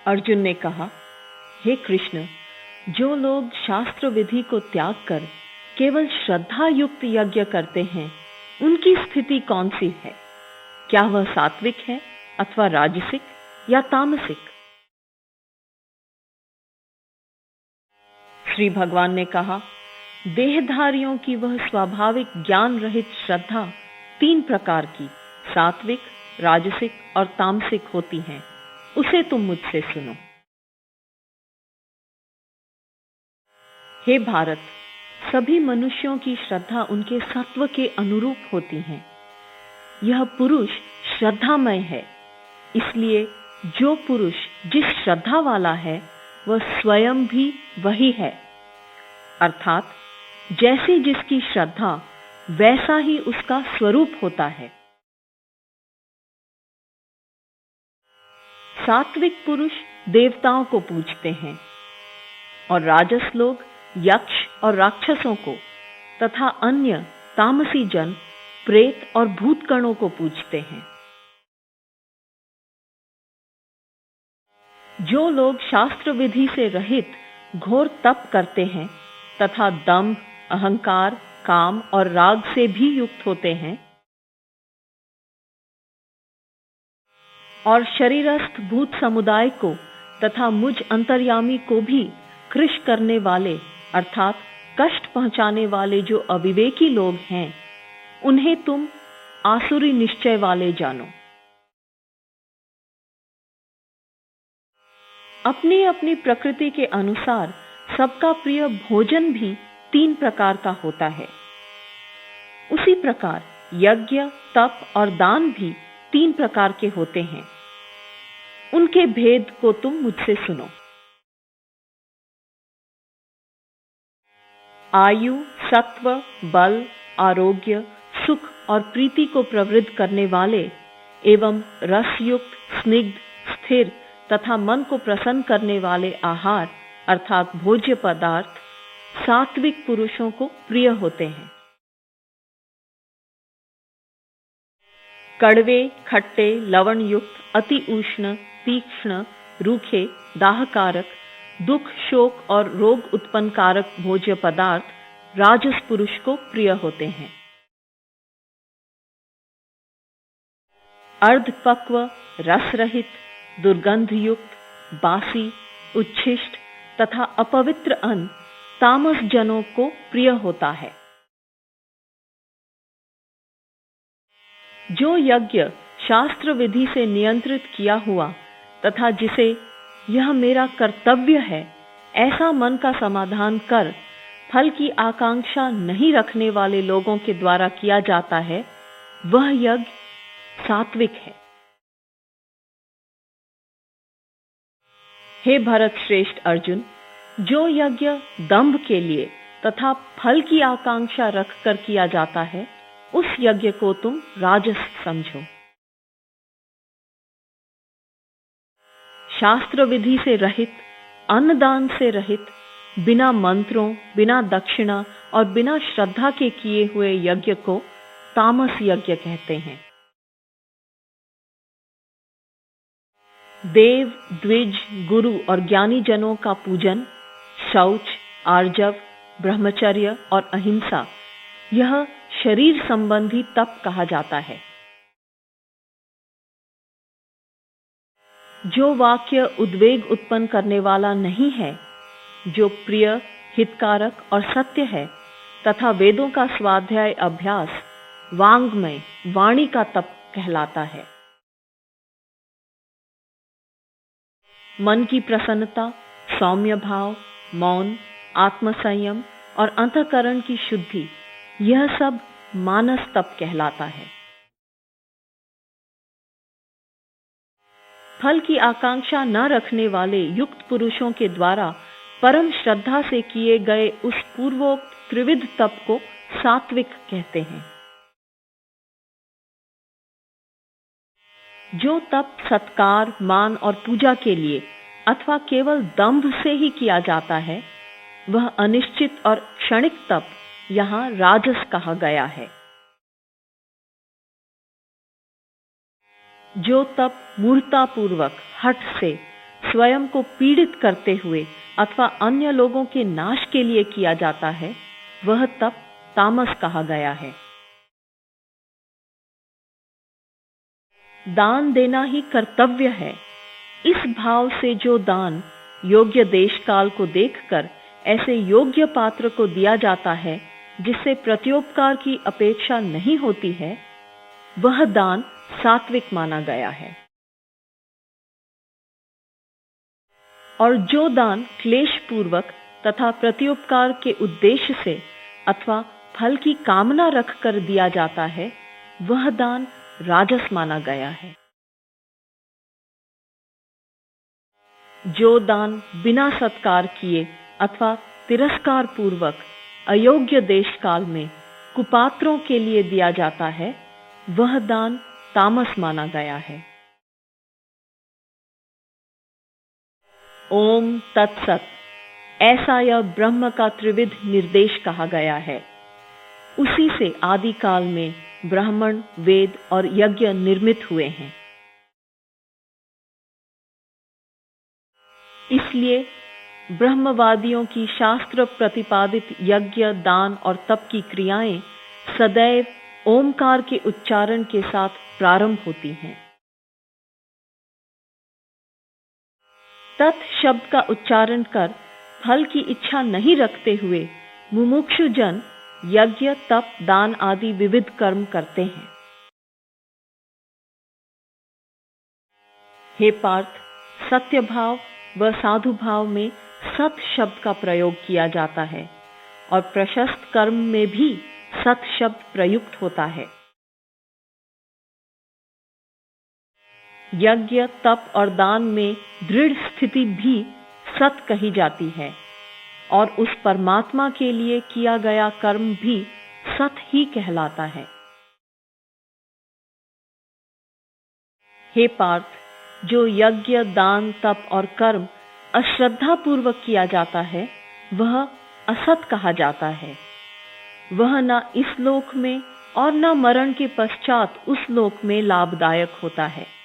अर्जुन ने कहा, हे कृष्ण, जो लोग शास्त्र विधि को त्याग कर केवल श्रद्धा युक्त यज्ञ करते हैं, उनकी स्थिति कौन सी है? क्या वह सात्विक है अथवा राजसिक या तामसिक? श्री भगवान ने कहा, देहधारियों की वह स्वाभाविक ज्ञान रहित श्रद्धा 3 प्रकार की सात्विक, राजसिक और तामसिक होती हैं। उसे तुम मुझसे सुनो। हे भारत, सभी मनुष्यों की श्रद्धा उनके सत्व के अनुरूप होती है। यह पुरुष श्रद्धामय है, इसलिए जो पुरुष जिस श्रद्धा वाला है वह स्वयं भी वही है। अर्थात जैसी जिसकी श्रद्धा वैसा ही उसका स्वरूप होता है। सात्विक पुरुष देवताओं को पूजते हैं और राजस लोग यक्ष और राक्षसों को तथा अन्य तामसी जन प्रेत और भूतगणों को पूजते हैं। जो लोग शास्त्र विधि से रहित घोर तप करते हैं तथा दंभ, अहंकार, काम और राग से भी युक्त होते हैं और शरीरस्थ भूत समुदाय को तथा मुझ अंतर्यामी को भी कृश करने वाले अर्थात कष्ट पहुंचाने वाले जो अविवेकी लोग हैं, उन्हें तुम आसुरी निश्चय वाले जानो। अपनी अपनी प्रकृति के अनुसार सबका प्रिय भोजन भी 3 प्रकार का होता है। उसी प्रकार यज्ञ, तप और दान भी 3 प्रकार के होते हैं। उनके भेद को तुम मुझसे सुनो। आयु, सत्व, बल, आरोग्य, सुख और प्रीति को प्रवृद्ध करने वाले एवं रसयुक्त, स्निग्ध, स्थिर तथा मन को प्रसन्न करने वाले आहार अर्थात भोज्य पदार्थ सात्विक पुरुषों को प्रिय होते हैं। कड़वे, खट्टे, लवण युक्त, अति उष्ण, तीक्ष्ण, रूखे, दाहकारक, दुख, शोक और रोग उत्पन्न कारक भोज्य पदार्थ राजस पुरुष को प्रिय होते हैं। अर्धपक्व, रस रहित, दुर्गंध युक्त, बासी, उच्छिष्ट तथा अपवित्र अन्न तामस जनों को प्रिय होता है। जो यज्ञ शास्त्र विधि से नियंत्रित किया हुआ तथा जिसे यह मेरा कर्तव्य है ऐसा मन का समाधान कर फल की आकांक्षा नहीं रखने वाले लोगों के द्वारा किया जाता है, वह यज्ञ सात्विक है। हे भरत श्रेष्ठ अर्जुन, जो यज्ञ दंभ के लिए तथा फल की आकांक्षा रखकर किया जाता है, उस यज्ञ को तुम राजस समझो। शास्त्र विधि से रहित, अन्नदान से रहित, बिना मंत्रों, बिना दक्षिणा और बिना श्रद्धा के किए हुए यज्ञ को तामस यज्ञ कहते हैं। देव, द्विज, गुरु और ज्ञानी जनों का पूजन, शौच, आर्जव, ब्रह्मचर्य और अहिंसा, यह शरीर संबंधी तप कहा जाता है। जो वाक्य उद्वेग उत्पन्न करने वाला नहीं है, जो प्रिय, हितकारक और सत्य है तथा वेदों का स्वाध्याय अभ्यास वांग्मय वाणी का तप कहलाता है। मन की प्रसन्नता, सौम्य भाव, मौन, आत्मसंयम और अंतःकरण की शुद्धि, यह सब मानस तप कहलाता है। फल की आकांक्षा न रखने वाले युक्त पुरुषों के द्वारा परम श्रद्धा से किए गए उस पूर्वोक्त त्रिविध तप को सात्विक कहते हैं। जो तप सत्कार, मान और पूजा के लिए अथवा केवल दंभ से ही किया जाता है, वह अनिश्चित और क्षणिक तप यहाँ राजस कहा गया है। जो तप मूर्तापूर्वक, हठ से स्वयं को पीड़ित करते हुए अथवा अन्य लोगों के नाश के लिए किया जाता है, वह तप तामस कहा गया है। दान देना ही कर्तव्य है। इस भाव से जो दान योग्य देश काल को देखकर ऐसे योग्य पात्र को दिया जाता है जिससे प्रत्युपकार की अपेक्षा नहीं होती है, वह दान सात्विक माना गया है। और जो दान क्लेश पूर्वक तथा प्रत्युपकार के उद्देश्य से अथवा फल की कामना रखकर दिया जाता है, वह दान राजस माना गया है। जो दान बिना सत्कार किए अथवा तिरस्कार पूर्वक अयोग्य देश काल में कुपात्रों के लिए दिया जाता है, वह दान तामस माना गया है। ओम तत्सत। ऐसा यह ब्रह्म का त्रिविध निर्देश कहा गया है। उसी से आदि काल में ब्राह्मण, वेद और यज्ञ निर्मित हुए हैं। इसलिए ब्रह्मवादियों की शास्त्र प्रतिपादित यज्ञ, दान और तप की क्रियाएं सदैव ओमकार के उच्चारण के साथ प्रारंभ होती हैं। तत् शब्द का उच्चारण कर फल की इच्छा नहीं रखते हुए मुमुक्षु जन यज्ञ, तप, दान आदि विविध कर्म करते हैं। हे पार्थ, सत्य भाव व साधु भाव में सत शब्द का प्रयोग किया जाता है और प्रशस्त कर्म में भी सत शब्द प्रयुक्त होता है। यज्ञ, तप और दान में दृढ़ स्थिति भी सत कही जाती है और उस परमात्मा के लिए किया गया कर्म भी सत ही कहलाता है। हे पार्थ, जो यज्ञ, दान, तप और कर्म अश्रद्धा पूर्वक किया जाता है, वह असत कहा जाता है। वह न इस लोक में और न मरण के पश्चात उस लोक में लाभदायक होता है।